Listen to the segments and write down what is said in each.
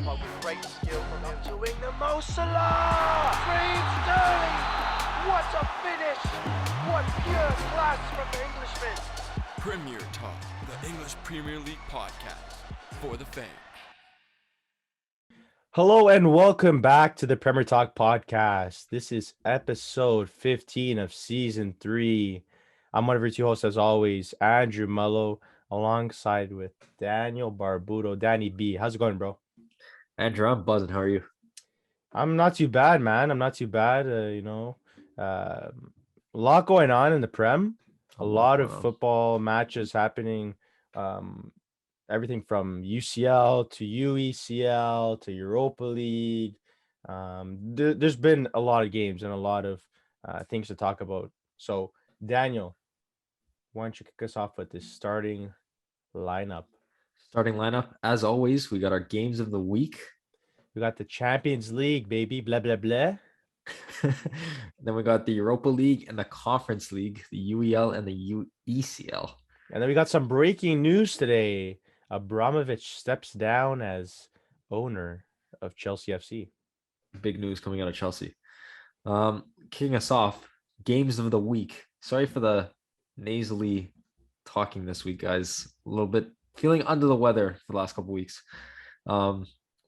stopper with great skill from him to wing the Mo Salah! Raheem Sterling! What a finish! What pure class from the Englishman! Premier Talk, the English Premier League podcast for the fans. Hello and welcome back to the Premier Talk podcast. This is episode 15 of season 3. I'm one of your two hosts, as always, Andrew Mello, alongside with Daniel Barbuto, Danny B. How's it going, bro? Andrew, I'm buzzing. How are you? I'm not too bad, man. I'm not too bad. A lot going on in the Prem. A lot of football matches happening. Everything from UCL to UECL to Europa League. There's been a lot of games and a lot of things to talk about. So, Daniel, why don't you kick us off with this starting lineup? Starting lineup, as always, we got our games of the week. We got the Champions League, baby, blah, blah, blah. Then we got the Europa League and the Conference League, the UEL and the UECL. And then we got some breaking news today. Abramovich steps down as owner of Chelsea FC. Big news coming out of Chelsea. Kicking us off, games of the week. Sorry for the nasally talking this week, guys. A little bit feeling under the weather for the last couple weeks.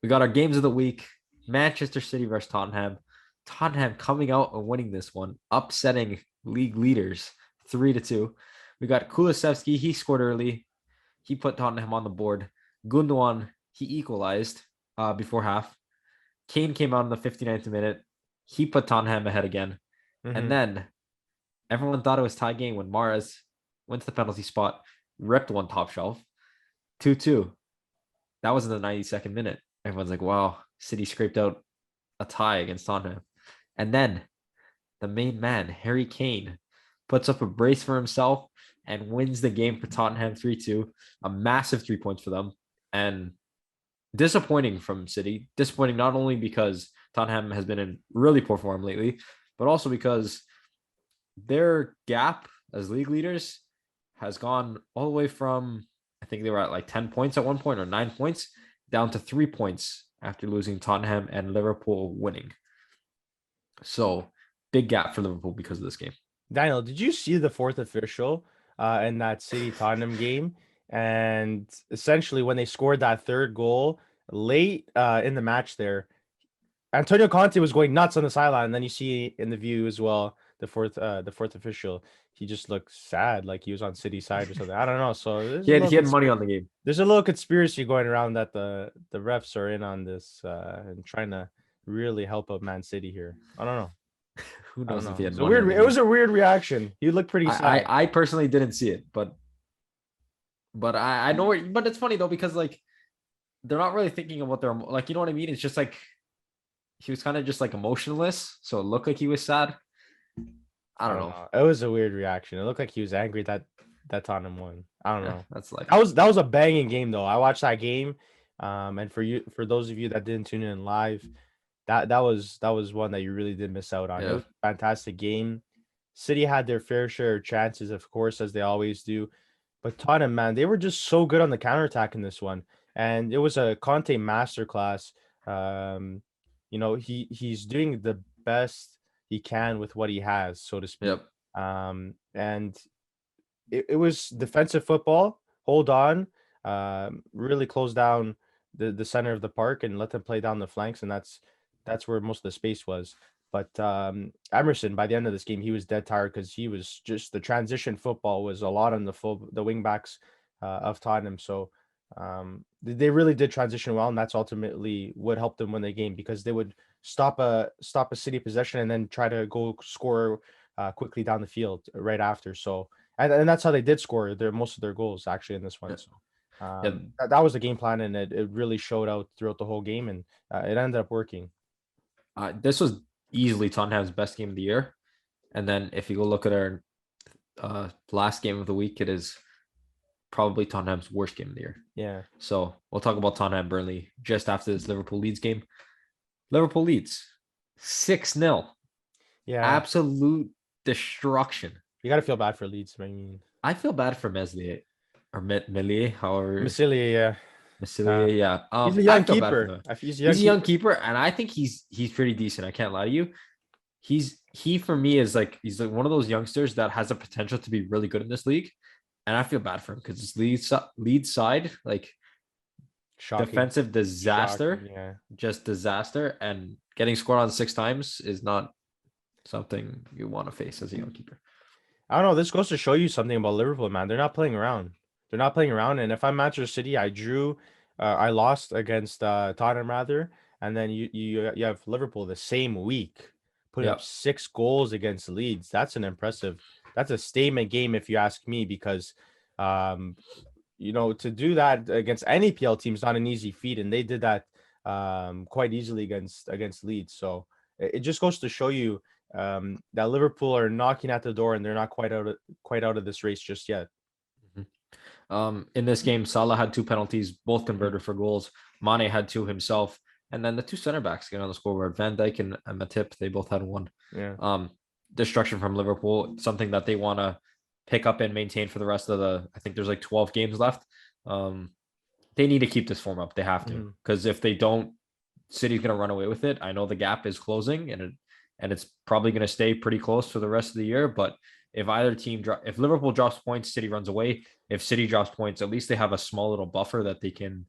We got our games of the week. Manchester City versus Tottenham. Tottenham coming out and winning this one, upsetting league leaders 3-2. We got Kulusevski. He scored early. He put Tottenham on the board. Gundogan, he equalized before half. Kane came out in the 59th minute. He put Tottenham ahead again. Mm-hmm. And then everyone thought it was tie game when Mahrez went to the penalty spot, ripped one top shelf. 2-2. That was in the 92nd minute. Everyone's like, wow, City scraped out a tie against Tottenham. And then the main man, Harry Kane, puts up a brace for himself and wins the game for Tottenham 3-2. A massive 3 points for them. And disappointing from City. Disappointing not only because Tottenham has been in really poor form lately, but also because their gap as league leaders has gone all the way from, I think they were at like 10 points at one point or 9 points, down to 3 points after losing Tottenham and Liverpool winning. So big gap for Liverpool because of this game. Daniel, did you see the fourth official in that City Tottenham game? And essentially when they scored that third goal late in the match there, Antonio Conte was going nuts on the sideline. And then you see in the view as well, the fourth official, he just looked sad, like he was on City side or something. I don't know. So he had money on the game. There's a little conspiracy going around that the refs are in on this and trying to really help out Man City here. I don't know. Who knows if he had It money? it was a weird reaction. He looked pretty sad. I personally didn't see it, but I know. But it's funny though because like they're not really thinking about their like, you know what I mean? It's just like he was kind of just like emotionless, so it looked like he was sad. I don't know. It was a weird reaction. It looked like he was angry that Tottenham won. I don't know. That's like that was a banging game though. I watched that game. And for those of you that didn't tune in live, that was one that you really did miss out on. Yeah. It was a fantastic game. City had their fair share of chances, of course, as they always do. But Tottenham, man, they were just so good on the counterattack in this one. And it was a Conte masterclass. He's doing the best he can with what he has, so to speak. Yep. And it was defensive football. Hold on. Really close down the center of the park and let them play down the flanks. And that's where most of the space was. But Emerson, by the end of this game, he was dead tired because he was just the transition football was a lot on the wing backs of Tottenham. So they really did transition well, and that's ultimately what helped them win the game because they would stop a City possession and then try to go score quickly down the field right after. So and that's how they did score most of their goals actually in this one. Yeah. So that was the game plan, and it really showed out throughout the whole game, and it ended up working. This was easily Tottenham's best game of the year. And then if you go look at our last game of the week, it is probably Tottenham's worst game of the year. Yeah. So we'll talk about Tottenham Burnley just after this Liverpool Leeds game. Liverpool leads 6-0. Yeah. Absolute destruction. You got to feel bad for Leeds. I mean, I feel bad for Meslier or Meslier, however. Meslier, yeah. Massilia, yeah. He's a I young feel bad for keeper. them. He's a He's young a young keeper. keeper, and I think he's pretty decent. I can't lie to you. He for me is like he's like one of those youngsters that has the potential to be really good in this league, and I feel bad for him because his lead side like Shocking. defensive disaster, Shocking. Yeah. just disaster, and getting scored on 6 times is not something you want to face as a young keeper. I don't know. This goes to show you something about Liverpool, man. They're not playing around. They're not playing around. And if I'm Manchester City, I lost against Tottenham rather, and then you have Liverpool the same week putting Yeah, up 6 goals against Leeds. That's a statement game if you ask me, because um, to do that against any PL team is not an easy feat, and they did that quite easily against Leeds. So it just goes to show you that Liverpool are knocking at the door, and they're not quite out of this race just yet. In this game, Salah had 2 penalties, both Mhm. converted for goals. Mane had 2 himself, and then the 2 center backs get on the scoreboard. Van Dijk and Matip, they both had 1. Yeah. Destruction from Liverpool, something that they want to pick up and maintain for the rest of the. I think there's like 12 games left. They need to keep this form up. They have to, Mhm. because if they don't, City's going to run away with it. I know the gap is closing, and it's probably going to stay pretty close for the rest of the year. But if either team if Liverpool drops points, City runs away. If City drops points, at least they have a small little buffer that they can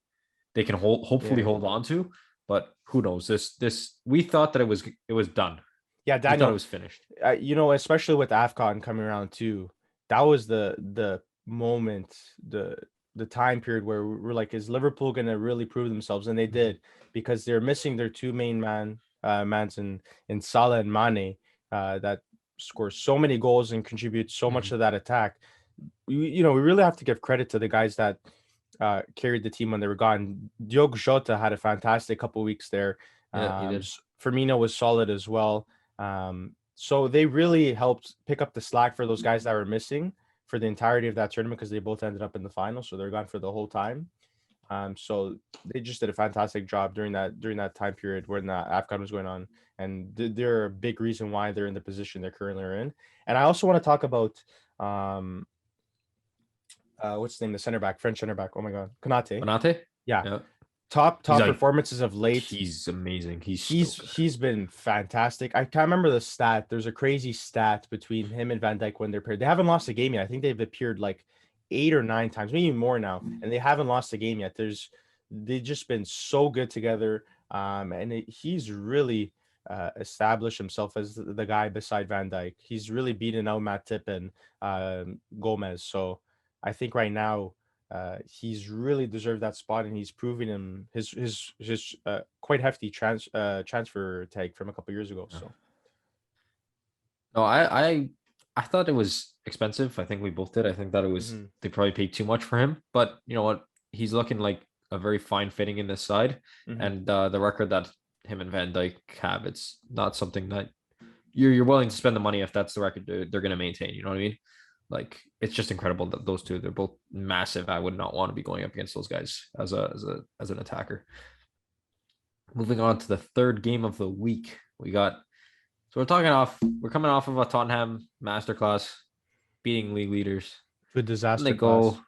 hopefully Yeah. hold on to. But who knows? This we thought that it was done. Yeah, We thought it Daniel. was finished. Especially with AFCON coming around too, that was the moment, the time period where we're like, is Liverpool gonna really prove themselves? And they did, because they're missing their two main mans in Salah and Mane, that score so many goals and contribute so much Mhm. to that attack. We really have to give credit to the guys that carried the team when they were gone. Diogo Jota had a fantastic couple weeks there. Yeah, he did. Firmino was solid as well. So they really helped pick up the slack for those guys that were missing for the entirety of that tournament, because they both ended up in the final, so they're gone for the whole time. So they just did a fantastic job during that time period when the AFCON was going on, and they're a big reason why they're in the position they're currently in. And I also want to talk about what's his name, the center back, French center back. Oh my God, Konate. Konate? Yeah, Yeah. top He's like performances of late. he's amazing. He's He's been fantastic. I can't remember the stat. There's a crazy stat between him and Van Dijk when they're paired. They haven't lost a game yet. I think they've appeared like 8 or 9 times, maybe more now, and they haven't lost a game yet. They've just been so good together. He's really established himself as the guy beside Van Dijk. He's really beaten out Matip and Gomez. So I think right now he's really deserved that spot, and he's proving him his quite hefty transfer tag from a couple years ago. So No, I thought it was expensive. I think we both did. I think that it was Mhm. they probably paid too much for him. But you know what? He's looking like a very fine fitting in this side. Mhm. And the record that him and Van Dyke have, it's not something that you're willing to spend the money if that's the record they're going to maintain. You know what I mean? Like it's just incredible that those two, they're both massive. I would not want to be going up against those guys as an attacker. Moving on to the third game of the week, we're coming off of a Tottenham masterclass, beating league leaders. Good And disaster they class. go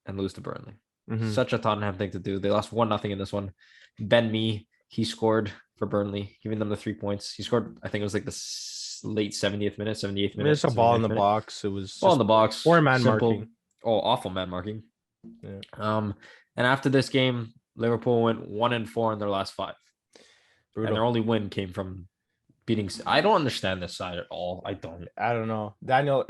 and lose to Burnley. Mhm. Such a Tottenham thing to do. They lost 1-0 in this one. Ben Mee, he scored for Burnley, giving them the 3 points. He scored, I think it was like the late 70th minute, 78th I mean, minute. it's a ball in 79th the minute. box. It was Ball in just the box. poor man simple. marking. Oh, awful man marking. Yeah. And after this game, Liverpool went 1-4 in their last 5. Brutal. And their only win came from beating. I don't understand this side at all. I don't. I don't know. Daniel,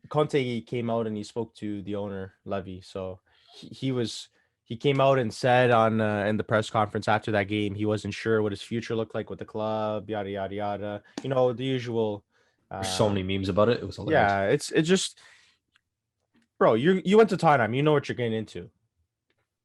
Conte came out and he spoke to the owner, Levy. So he came out and said on in the press conference after that game he wasn't sure what his future looked like with the club, yada yada yada. The usual. There's so many memes about it. It was hilarious. Yeah, it's just, bro. You went to Tottenham. You know what you're getting into.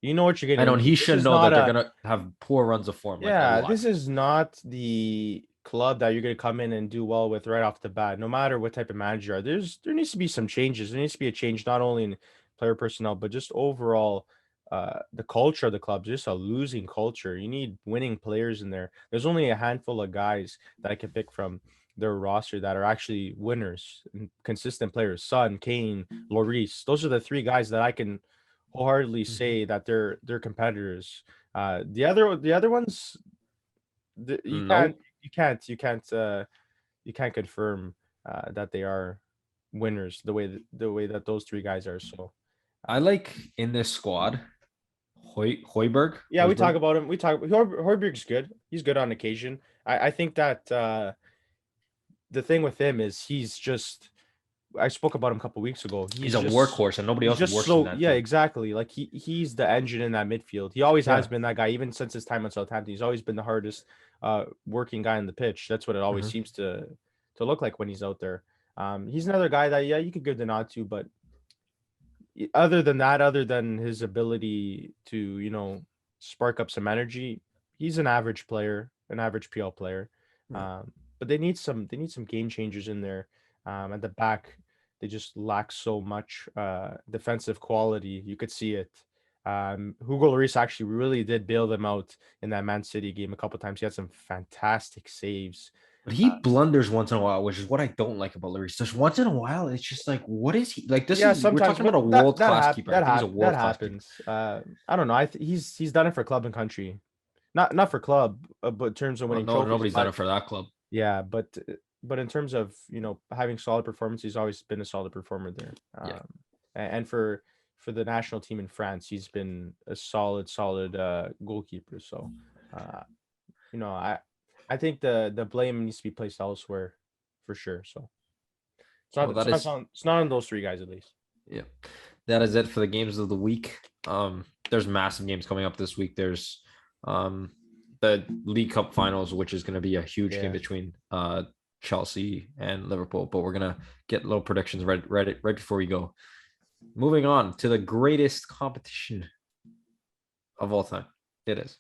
You know what you're getting I know, and into. he This should is know that not they're a- gonna have poor runs of form. Yeah, like, a this lot. is not the club that you're going to come in and do well with right off the bat, no matter what type of manager you are. There needs to be some changes. There needs to be a change not only in player personnel, but just overall the culture of the club, just a losing culture. You need winning players in there. There's only a handful of guys that I can pick from their roster that are actually winners and consistent players. Son, Kane, Lloris. Those are the 3 guys that I can wholeheartedly say that they're competitors. The other ones, you can't Nope. you can't confirm that they are winners the way that those three guys are. So I like in this squad, Hoiberg. yeah, we talk Hoiberg. about him. We talk. Horberg's good. He's good on occasion. I think that the thing with him is he's just. I spoke about him a couple weeks ago. He's a workhorse, and nobody He's else just works in so that yeah, team. exactly. Like he's the engine in that midfield. He always has Yeah. been that guy, even since his time at Southampton. He's always been the hardest working guy on the pitch. That's what it always Mhm. seems to look like when he's out there. He's another guy that yeah, you could give the nod to, but other than that, other than his ability to, spark up some energy, he's an average player, an average PL player. Yeah. But they need some game changers in there. At the back, they just lack so much defensive quality. You could see it. Hugo Lloris actually really did bail them out in that Man City game a couple times. He had some fantastic saves. But he blunders once in a while, which is what I don't like about Lloris. Just once in a while, it's just like, what is he like? This Yeah, is we're sometimes, talking about but a world class keeper. I think he's a that world class keeper. happens. I don't know. He's done it for club and country, not for club, but in terms of Well, winning no, trophies. nobody's done it for that club. Yeah, but in terms of having solid performance, he's always been a solid performer there. Yeah. And for the national team in France, he's been a solid goalkeeper. So, uh, I think the blame needs to be placed elsewhere, for sure. So it's not Well, it's that not is on, it's not on those three guys at least. yeah. That is it for the games of the week. There's massive games coming up this week. There's the League Cup finals, which is going to be a huge game Yeah. between Chelsea and Liverpool. But we're gonna get little predictions right before we go. Moving on to the greatest competition of all time. It is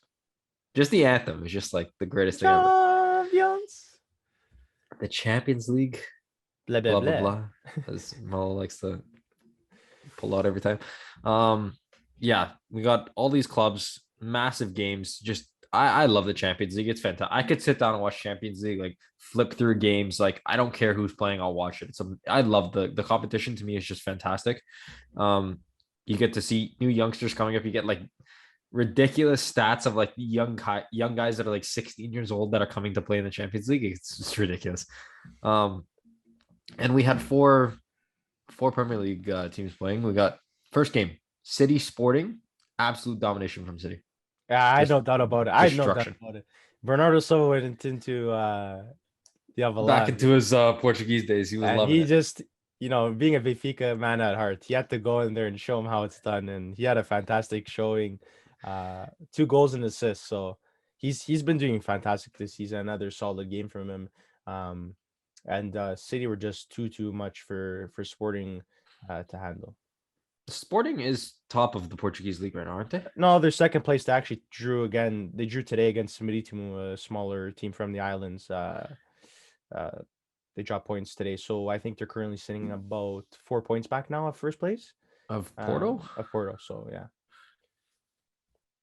just the anthem is just like the greatest thing ever. Champions. The Champions League, Blah blah blah blah blah. blah, as Mo likes to pull out every time. Yeah, we got all these clubs, massive games. Just I love the Champions League. It's fantastic. I could sit down and watch Champions League, like flip through games. Like I don't care who's playing, I'll watch it. I love the competition. To me, is just fantastic. You get to see new youngsters coming up. You get like ridiculous stats of like young guys that are like 16 years old that are coming to play in the Champions League. It's just ridiculous. And we had four Premier League teams playing. We got first game, City Sporting, absolute domination from City. Yeah, I Just no doubt about it. I no doubt destruction. about it. Bernardo Silva went into the Back Avalanche, into his Portuguese days, he was and loving he it. just, being a Benfica man at heart, he had to go in there and show him how it's done, and he had a fantastic showing. 2 goals and assists, so he's been doing fantastic this season. Another solid game from him. And City were just too much for Sporting to handle. Sporting is top of the Portuguese league right now, aren't they? No, they're second place. They actually drew again. They drew today against Marítimo, a smaller team from the islands. They dropped points today, so I think they're currently sitting about 4 points back now at first place Of Porto. of Porto. So yeah,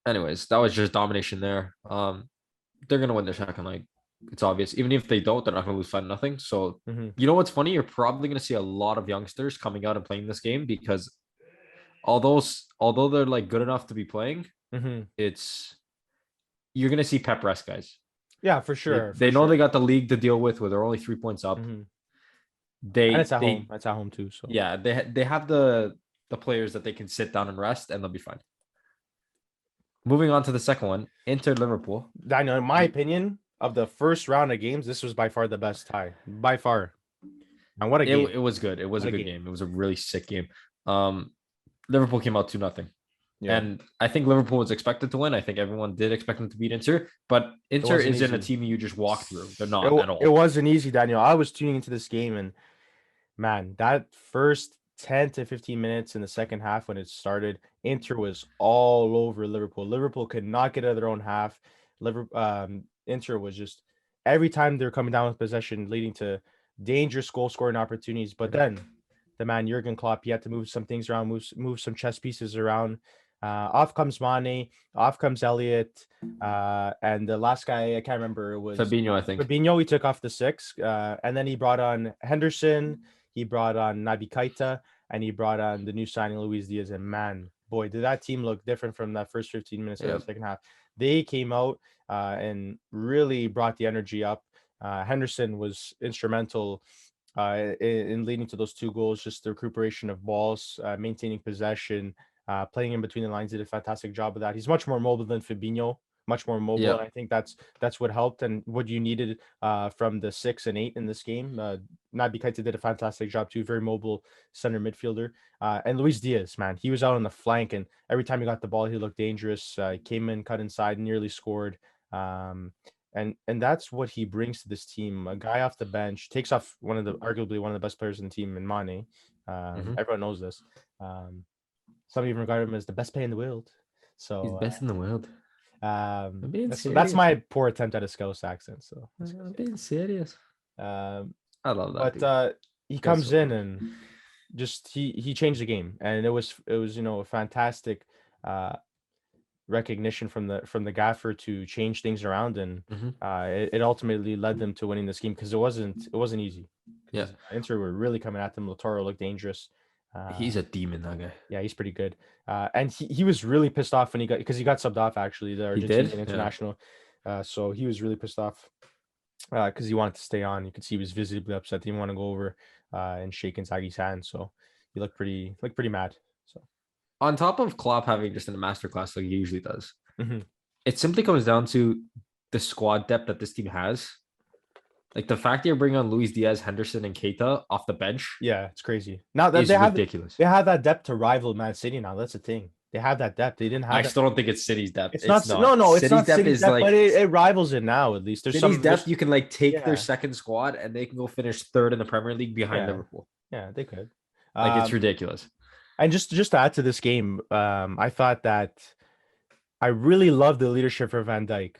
Anyways, that was just domination there. They're gonna win their second leg. It's obvious. Even if they don't, they're not gonna lose 5-0. So Mhm. you know what's funny? You're probably gonna see a lot of youngsters coming out and playing this game because although they're like good enough to be playing, Mhm. it's you're gonna see Pep rest guys. Yeah, for sure. They know they got the league to deal with where they're only 3 points up. Mhm. They And it's at they home. It's at home too. So yeah, they have the players that they can sit down and rest and they'll be fine. Moving on to the second one, Inter Liverpool. Daniel, in my opinion, of the first round of games, this was by far the best tie. By far. And what a game. It was good. It was What a a good game. game. It was a really sick game. Liverpool came out 2-0. Yeah. And I think Liverpool was expected to win. I think everyone did expect them to beat Inter, but Inter wasn't isn't a easy. team you just walk through. They're not at all. It wasn't easy, Daniel. I was tuning into this game, and man, that first 10 to 15 minutes in the second half when it started, Inter was all over Liverpool. Liverpool could not get out of their own half. Inter was just every time they're coming down with possession, leading to dangerous goal scoring opportunities. But then the man Jurgen Klopp, he had to move some things around, move some chess pieces around. Off comes Mane, off comes Elliott, and the last guy I can't remember, it was Fabinho, I think. Fabinho. He took off the 6, and then he brought on Henderson, he brought on Naby Keita, and he brought on the new signing Luis Diaz. And man, boy, did that team look different from that first 15 minutes of Yeah. the second half. They came out and really brought the energy up. Henderson was instrumental in leading to those two goals. Just the recuperation of balls, maintaining possession, playing in between the lines. Did a fantastic job of that. He's much more mobile than Fabinho, much more mobile, Yeah. and I think that's what helped and what you needed from the 6 and 8 in this game. Naby Keita did a fantastic job too. Very mobile center midfielder. And Luis Diaz, man, he was out on the flank, and every time he got the ball, he looked dangerous. Came in, cut inside, nearly scored. Um, and that's what he brings to this team. A guy off the bench takes off arguably one of the best players in the team in Mane. Everyone knows this. Some even regard him as the best player in the world. He's So best in the world. I'm being that's serious. my poor attempt at a Scouse accent. So, I'm being serious. um, I love that. but Dude. he Feels comes so in good. and just he changed the game, and it was a fantastic recognition from the gaffer to change things around, and Mhm. it ultimately led them to winning this game because it wasn't easy. Yeah. 'Cause Inter were really coming at them. Lautaro looked dangerous. He's a demon, that guy. Yeah, he's pretty good. And he was really pissed off when he got subbed off, actually, the He did? Argentinian Yeah. international. So he was really pissed off because he wanted to stay on. You could see he was visibly upset. He didn't want to go over and shake Inzaghi's hand. So he looked pretty mad. So On top of Klopp having just a masterclass like he usually does, Mhm. it simply comes down to the squad depth that this team has. Like the fact that you're bringing on Luis Diaz, Henderson, and Keita off the bench Yeah, it's crazy. Now that is ridiculous. they have that depth to rival Man City now. That's the thing. They have that depth. They didn't have I that. still don't think it's City's depth. It's not. not. No, it's City's not depth City's is depth, like but it rivals it now. At least there's City's some depth. You can like take their Yeah. second squad and they can go finish third in the Premier League behind Yeah. Liverpool. Yeah, they could. Like it's ridiculous. And just to add to this game, I thought that I really love the leadership for Van Dijk.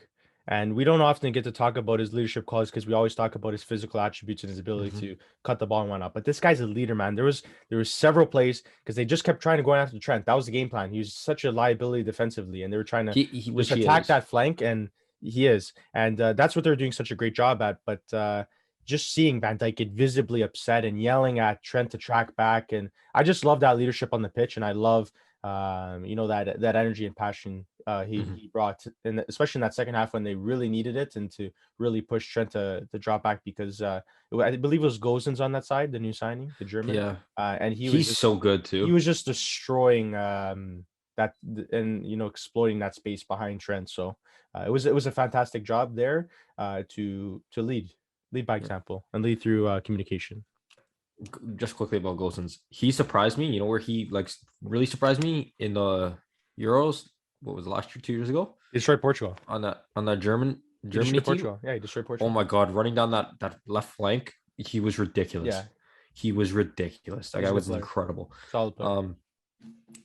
And we don't often get to talk about his leadership qualities because we always talk about his physical attributes and his ability to cut the ball and whatnot. But this guy's a leader, man. There was several plays because they just kept trying to go after Trent. That was the game plan. He was such a liability defensively, and they were trying to just attack that flank, and he is. And that's what they're doing such a great job at. But just seeing Van Dijk get visibly upset and yelling at Trent to track back, and I just love that leadership on the pitch, and I love that energy and passion he brought, and especially in that second half when they really needed it, and to really push Trent to drop back because I believe it was Gosens on that side, the new signing, the German. Yeah. And he's so good too. He was just destroying that and exploiting that space behind Trent. So it was a fantastic job there to lead by example and lead through communication. Just quickly about Gosens, he surprised me. You know where he like really surprised me in the Euros? What was it, last year, 2 years ago? He destroyed Portugal. On that Germany team. Portugal. Yeah, he destroyed Portugal. Oh my god, running down that left flank, he was ridiculous. Yeah. He was ridiculous. That guy was incredible. Solid player.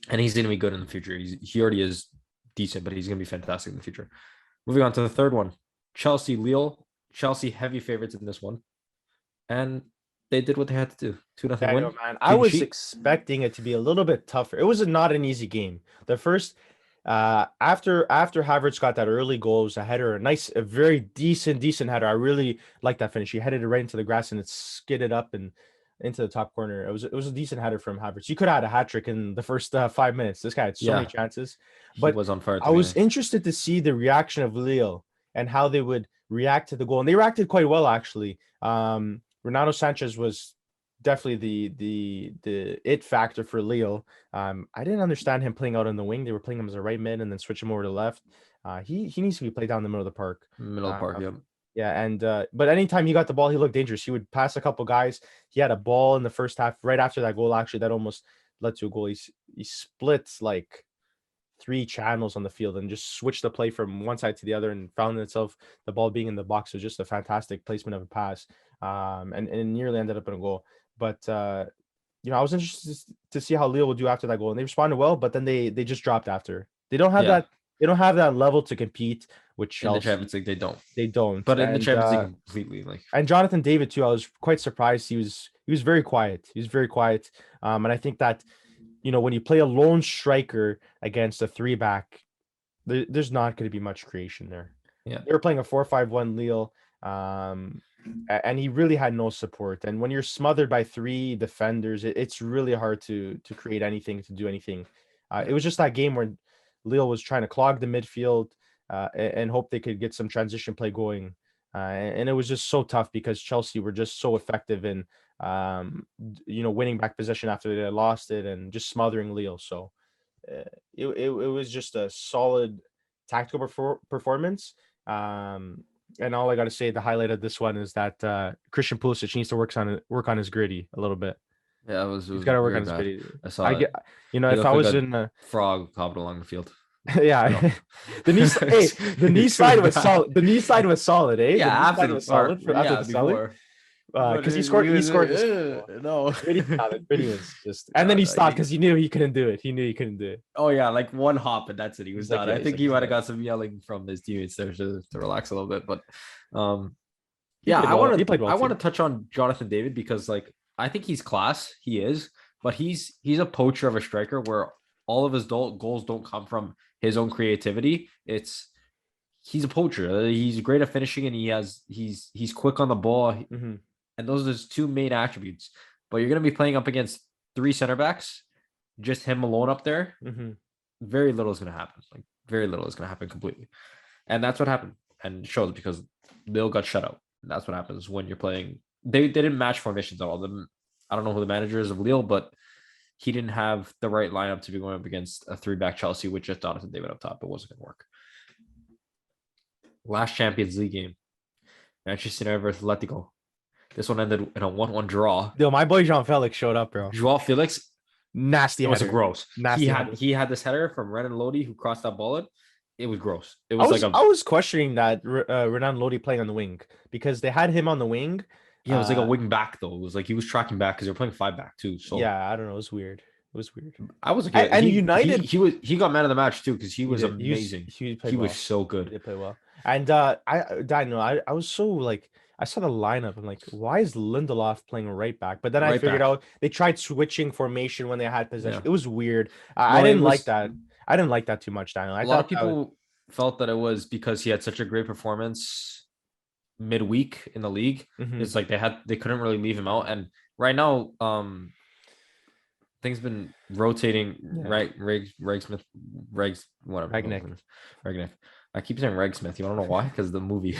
And he's gonna be good in the future. He already is decent, but he's gonna be fantastic in the future. Moving on to the third one. Chelsea, Lille. Chelsea heavy favorites in this one. And they did what they had to do. 2-0 win. Man. I was expecting it to be a little bit tougher. It was not an easy game. The first after Havertz got that early goal, it was a header, a very decent header. I really like that finish. He headed it right into the grass and it skidded up and into the top corner. It was a decent header from Havertz. You could have had a hat trick in the first 5 minutes. This guy had so many chances. But he was on fire. I was interested to see the reaction of Lille and how they would react to the goal, and they reacted quite well actually. Renato Sanchez was definitely the it factor for Lille. I didn't understand him playing out on the wing. They were playing him as a right mid and then switch him over to left. He needs to be played down the middle of the park. Yeah. Yeah, and but anytime he got the ball, he looked dangerous. He would pass a couple guys. He had a ball in the first half right after that goal, actually, that almost led to a goal. He splits like 3 channels on the field and just switched the play from one side to the other and found itself the ball being in the box. Was just a fantastic placement of a pass, and nearly ended up in a goal. But I was interested to see how Lille would do after that goal, and they responded well. But then they just dropped after. They don't have that. They don't have that level to compete with Chelsea. In the Champions League, they don't. They don't. But in the Champions League, completely like. And Jonathan David too. I was quite surprised. He was very quiet. He was very quiet. And I think that when you play a lone striker against a 3-back, there's not going to be much creation there. Yeah, they were playing a 4-5-1 Lille, and he really had no support. And when you're smothered by 3 defenders, it's really hard to create anything, to do anything. It was just that game where Lille was trying to clog the midfield and hope they could get some transition play going. And it was just so tough because Chelsea were just so effective in, winning back possession after they had lost it and just smothering Lille. So it was just a solid tactical performance. And all I got to say, the highlight of this one is that Christian Pulisic needs to work on his gritty a little bit. Yeah, it was He's got to work very on his bad. gritty. I saw I it. get, He if looked I like was a in, frog hopping along the field. yeah, the knee, the knee slide was solid. The knee slide was solid, eh? Yeah, the knee after slide the was part, solid after the selling. before. But Because he was, scored this goal. no. Gritty was just, and then he stopped because he knew he couldn't do it. He knew he couldn't do it. Oh yeah, like one hop and that's it. He was He's like, done. yeah, I he's think like, he he's might have done. got some yelling from his teammates there to relax a little bit. But He yeah, played I well. want He played well to too. touch on Jonathan David because like I think he's class. He is, but he's a poacher of a striker where all of his goals don't come from his own creativity. He's a poacher. He's great at finishing and he's quick on the ball. Mm-hmm. And those are his two main attributes. But you're going to be playing up against three center backs, just him alone up there. Mm-hmm. Very little is going to happen. Like very little is going to happen completely. And that's what happened. And it shows because Lille got shut out. And that's what happens when you're playing. They didn't match formations at all. I don't know who the manager is of Lille, but he didn't have the right lineup to be going up against a 3-back Chelsea with just Jonathan David up top. It wasn't going to work. Last Champions League game, Manchester United versus Atletico. This one ended in a 1-1 draw. Yo, my boy Jean Felix showed up, bro. Joao Felix, Nasty. it was header. gross. Nasty. He had this header from Renan Lodi who crossed that ball in. It was gross. It I was was questioning that Renan Lodi playing on the wing because they had him on the wing. Yeah, it was like a wing back though. It was like he was tracking back because they were playing 5-back too. So yeah, I don't know. It was weird. I was okay. And United, he got man of the match too because he was did. amazing. He was so good. He did play well. And I was so like I saw the lineup. I'm like, why is Lindelof playing right back? But then I figured out they tried switching formation when they had possession. Yeah. It was weird. I didn't like that. I didn't like that too much, Daniel. A lot of people felt that it was because he had such a great performance midweek in the league. Mm-hmm. It's like they couldn't really leave him out. And right now, things been rotating. Yeah. Right, Regsmith, whatever. Regnick. I keep saying Reg Smith. You don't know why? Because the movie.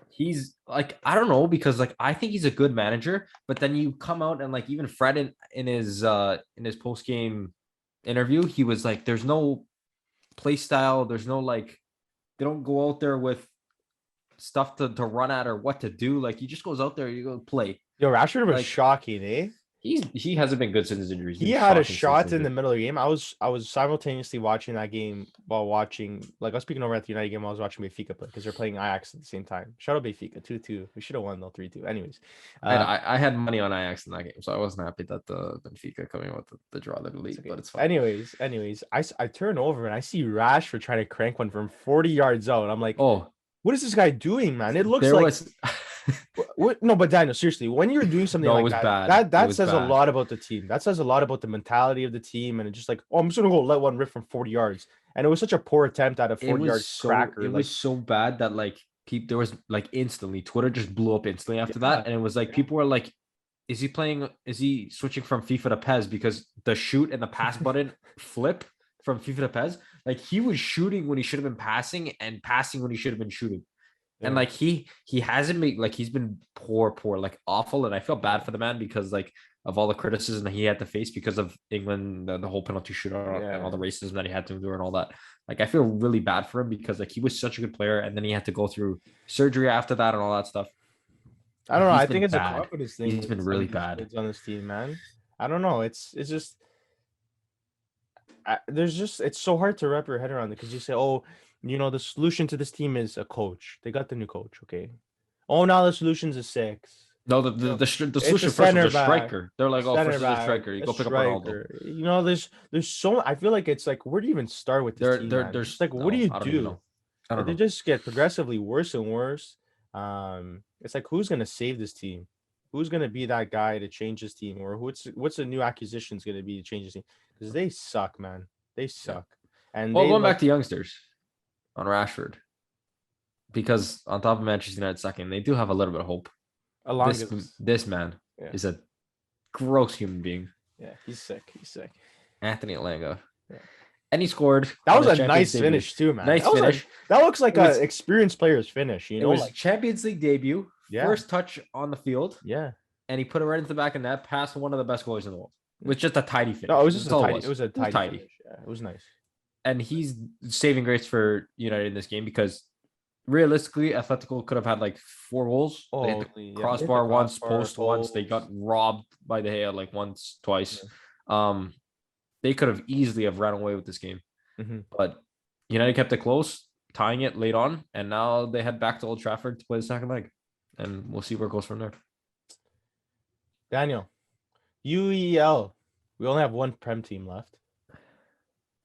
He's like, I don't know, because like I think he's a good manager, but then you come out and like even Fred in his post game interview, he was like, there's no play style, there's no like, they don't go out there with stuff to run at or what to do. Like he just goes out there, you go play. Yo, Rashford was like, shocking, eh? He hasn't been good since his injuries. He had a shot in the middle of the game. I was simultaneously watching that game while watching, like I was speaking over at the United game. I was watching Benfica play because they're playing Ajax at the same time. Shout out Benfica 2-2. We should have won though 3-2. Anyways, I had money on Ajax in that game, so I wasn't happy that the Benfica coming with the draw that lead, okay. But it's fine. Anyways, I turn over and I see Rashford trying to crank one from 40 yards out. I'm like, oh, what is this guy doing, man? It looks like. No, but Daniel, seriously, when you're doing something like that says a lot about the team. That says a lot about the mentality of the team, and it's just like, oh, I'm just gonna go let one rip from 40 yards, and it was such a poor attempt at a 40-yard cracker. It was so bad that like there was like instantly Twitter just blew up instantly after that, and it was like people were like, is he switching from FIFA to PES because the shoot and the pass button flip from FIFA to PES? Like he was shooting when he should have been passing and passing when he should have been shooting. And like he hasn't made, like he's been poor, like awful. And I feel bad for the man because like of all the criticism that he had to face because of England, the whole penalty shootout and all the racism that he had to endure and all that. Like I feel really bad for him because like he was such a good player and then he had to go through surgery after that and all that stuff. I don't know. I think it's a confidence thing. He's been really bad on this team, man. I don't know. It's just it's so hard to wrap your head around it because you say, oh, you know, the solution to this team is a coach. They got the new coach, okay? Oh, now the solution's a 6. No, the solution first was a striker. They're like, oh, first is a striker. You go pick up Ronaldo. You know, there's so. I feel like it's like, where do you even start with this team? There's like, what do you do? I don't know. They just get progressively worse and worse. It's like, who's gonna save this team? Who's gonna be that guy to change this team, or what's the new acquisitions gonna be to change this team? Because they suck, man. They suck. And going back to youngsters on Rashford, because on top of Manchester United sucking, they do have a little bit of hope. This man is a gross human being. Yeah, he's sick. Anthony Elanga. Yeah. And he scored. That on was his a Champions nice debut. finish too, man. Nice That was finish. that looks like It was- an experienced player's finish. You It know, was like Champions League debut, Yeah. first touch on the field, yeah. and he put it right into the back of net, past one of the best goalies in the world. With just a tidy finish. No, it was just That's a all tidy. It was a tidy. Finish. Yeah, it was nice. And he's saving grace for United in this game because realistically, Atletico could have had like 4 goals. They hit the crossbar once, post once. They got robbed by the Gea like once, twice. They could have easily have ran away with this game, but United kept it close, tying it late on, and now they head back to Old Trafford to play the second leg, and we'll see where it goes from there. Daniel, UEL. We only have one Prem team left.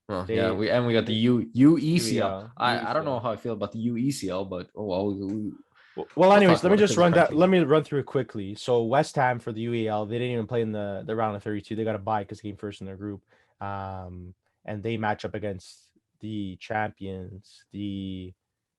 Well, They- yeah, we got the UECL. UEL. I don't know how I feel about the UECL, but Well, anyways, talk let me about it just 'cause run it's that. Prem Let me run through it quickly. So West Ham for the UEL, they didn't even play in the round of 32. They got a bye because they came first in their group. And they match up against the champions, the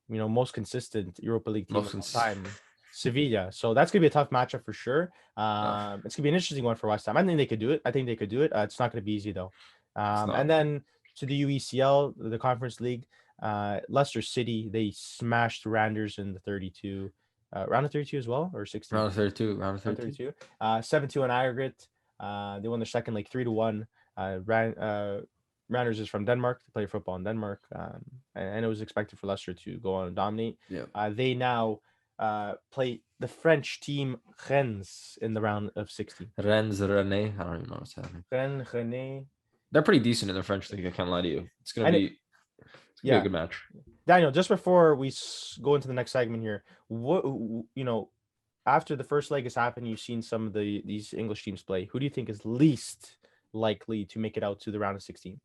most consistent Europa League team of all time, Sevilla. So that's gonna be a tough matchup for sure. It's gonna be an interesting one for West Ham. I think they could do it. It's not gonna be easy though. And then to the UECL, the Conference League, Leicester City, they smashed Randers in the 32. Round of 32 as well, or 16? Round of 32. 7-2 on aggregate. They won their second leg 3-1. Randers is from Denmark. They play football in Denmark. And it was expected for Leicester to go on and dominate. Yeah. They now play the French team Rennes in the round of 16. Rennes. I don't even know what's happening. Rennes. They're pretty decent in the French league. I can't lie to you. It's gonna be a good match. Daniel, just before we go into the next segment here, what after the first leg has happened, you've seen some of these English teams play. Who do you think is least likely to make it out to the round of 16?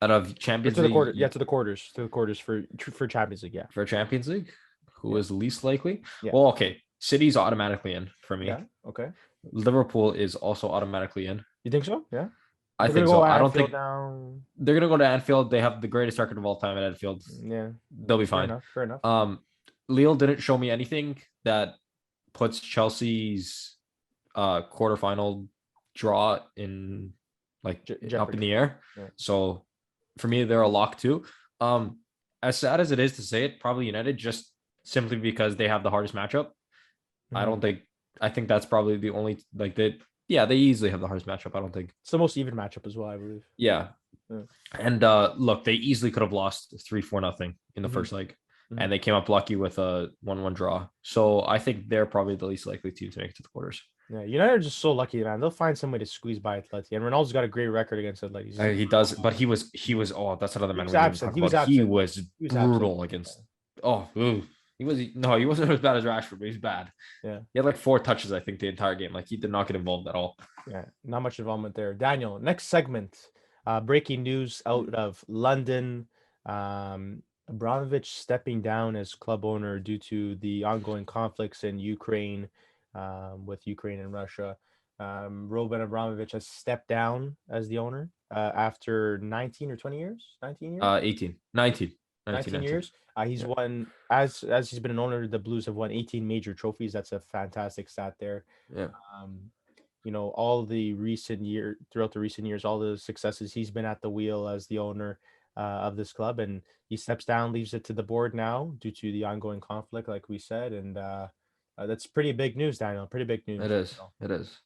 Out of Champions League, to the quarters for Champions League, yeah. For Champions League, who is least likely? Yeah. Well, okay, City's automatically in for me. Yeah. Okay. Liverpool is also automatically in. You think so? Yeah. I think so. I don't think they're gonna go to Anfield. They have the greatest record of all time at Anfield. Yeah, they'll be fine. Fair enough. Lille didn't show me anything that puts Chelsea's quarterfinal draw in up in the air. Yeah. So for me, they're a lock too. As sad as it is to say it, probably United, just simply because they have the hardest matchup. I think that's probably the only they easily have the hardest matchup. I don't think it's the most even matchup as well, I believe. Yeah. And look, they easily could have lost 3-4-0 in the first leg, and they came up lucky with a 1-1 draw. So I think they're probably the least likely team to make it to the quarters. Yeah, United are just so lucky, man. They'll find some way to squeeze by Atleti, and Ronaldo's got a great record against Atleti. He does, but he was. Oh, that's another man. He was brutal against. Oh, he wasn't as bad as Rashford, but he's bad. Yeah, he had 4 touches, I think, the entire game. He did not get involved at all. Yeah, not much involvement there. Daniel, next segment. Breaking news out of London. Abramovich stepping down as club owner due to the ongoing conflicts in Ukraine. With Ukraine and Russia. Roman Abramovich has stepped down as the owner after 19 or 20 years? 19 years? 19 years. He's won, as he's been an owner, the Blues have won 18 major trophies. That's a fantastic stat there. Yeah. Throughout the recent years, all the successes, he's been at the wheel as the owner of this club, and he steps down, leaves it to the board now due to the ongoing conflict, like we said, and that's pretty big news, Daniel. Pretty big news. It is,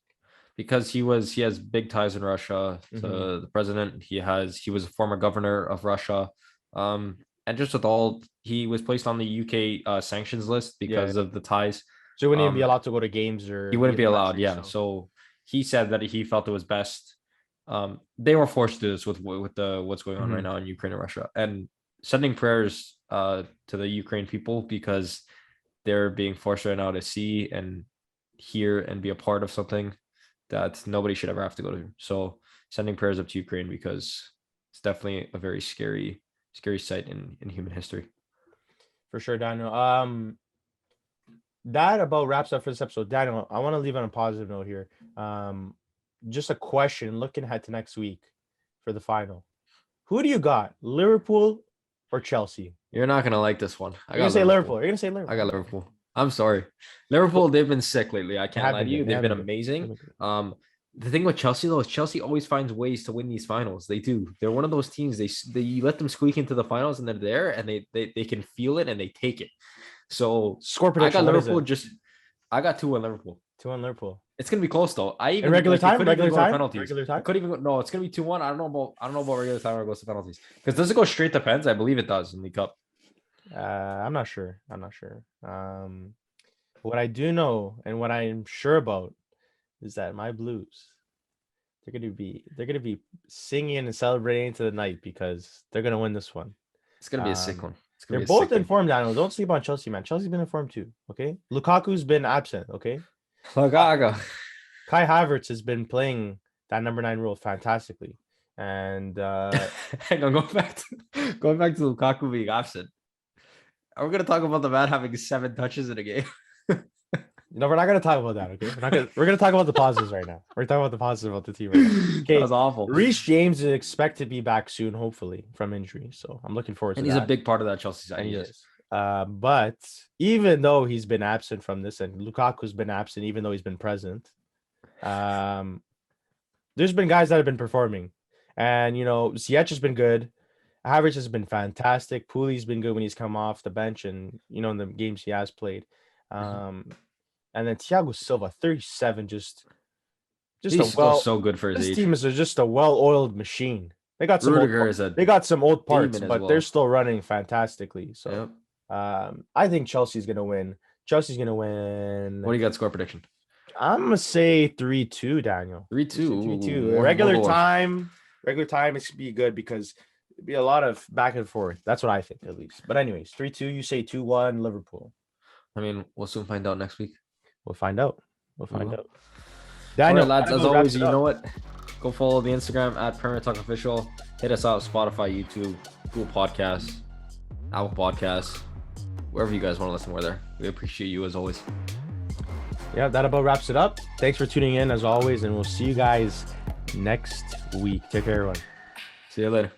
because he has big ties in Russia. The president, he was a former governor of Russia, and just with all, he was placed on the UK sanctions list because of the ties. So he wouldn't even be allowed to go to games, or he wouldn't be allowed. Yeah. So he said that he felt it was best. They were forced to do this with what's going on right now in Ukraine and Russia, and sending prayers to the Ukraine people, because they're being forced right now to see and hear and be a part of something that nobody should ever have to go to. So sending prayers up to Ukraine, because it's definitely a very scary sight in human history. For sure, Daniel. That about wraps up for this episode. Daniel, I want to leave on a positive note here. Just a question looking ahead to next week for the final. Who do you got, Liverpool or Chelsea? You're not gonna like this one. You're gonna say Liverpool. I got Liverpool. I'm sorry. Liverpool, they've been sick lately. I can't lie to you. They've been amazing. The thing with Chelsea though is Chelsea always finds ways to win these finals. They do. They're one of those teams. They you let them squeak into the finals and they're there and they can feel it and they take it. So Score I prediction. got What is Liverpool. it? Just I got 2-1 Liverpool. 2-1 Liverpool. It's gonna be close though. I even In regular like, it time. could even Regular go to time. penalties. Regular It time. could even go. No, it's gonna be 2-1. I don't know about regular time or it goes to penalties. Because does it go straight to pens? I believe it does in the cup. I'm not sure. What I do know and what I'm sure about is that my Blues, they're gonna be singing and celebrating into the night because they're gonna win this one. It's gonna be a sick one. It's gonna They're be a both sick in form, Daniel. Don't sleep on Chelsea, man. Chelsea's been in form too. Okay, Lukaku's been absent. Okay, one. Lagaga. Kai Havertz has been playing that number 9 role fantastically, and Hang on, going back to Lukaku being absent. Are we gonna talk about the man having 7 touches in a game? no, we're not gonna talk about that. Okay, we're gonna talk about the positives right now. We're talking about the positives about the team right now. Okay, That was awful. Reece James is expected to be back soon, hopefully from injury. So I'm looking forward to And that. he's a big part of that Chelsea side. And he is. But even though he's been absent from this, and Lukaku's been absent, even though he's been present, there's been guys that have been performing, and Ziyech has been good. Havertz has been fantastic. Pooley's been good when he's come off the bench, and in the games he has played. And then Thiago Silva, 37, just He's still so good for his this age. team is just a well-oiled machine. They got some Rudiger old, is a they got some old parts, demon as but well. they're still running fantastically. So Yep. I think Chelsea's gonna win. Chelsea's gonna win. What do you got score prediction? I'm gonna say 3-2, Daniel. 3-2. 3-2. Ooh, Regular more goals. time. Regular time is be good because it'd be a lot of back and forth. That's what I think, at least. But anyways, 3-2. You say 2-1 Liverpool. I mean, we'll soon find out next week. We'll find out. We'll We find will. out. All Daniel, right, lads, as Daniel, always, wraps you it know up. what? Go follow the Instagram at Premier Talk Official. Hit us out Spotify, YouTube, Google Podcasts, Apple Podcasts, wherever you guys want to listen. We're there. We appreciate you as always. Yeah, that about wraps it up. Thanks for tuning in as always, and we'll see you guys next week. Take care, everyone. See you later.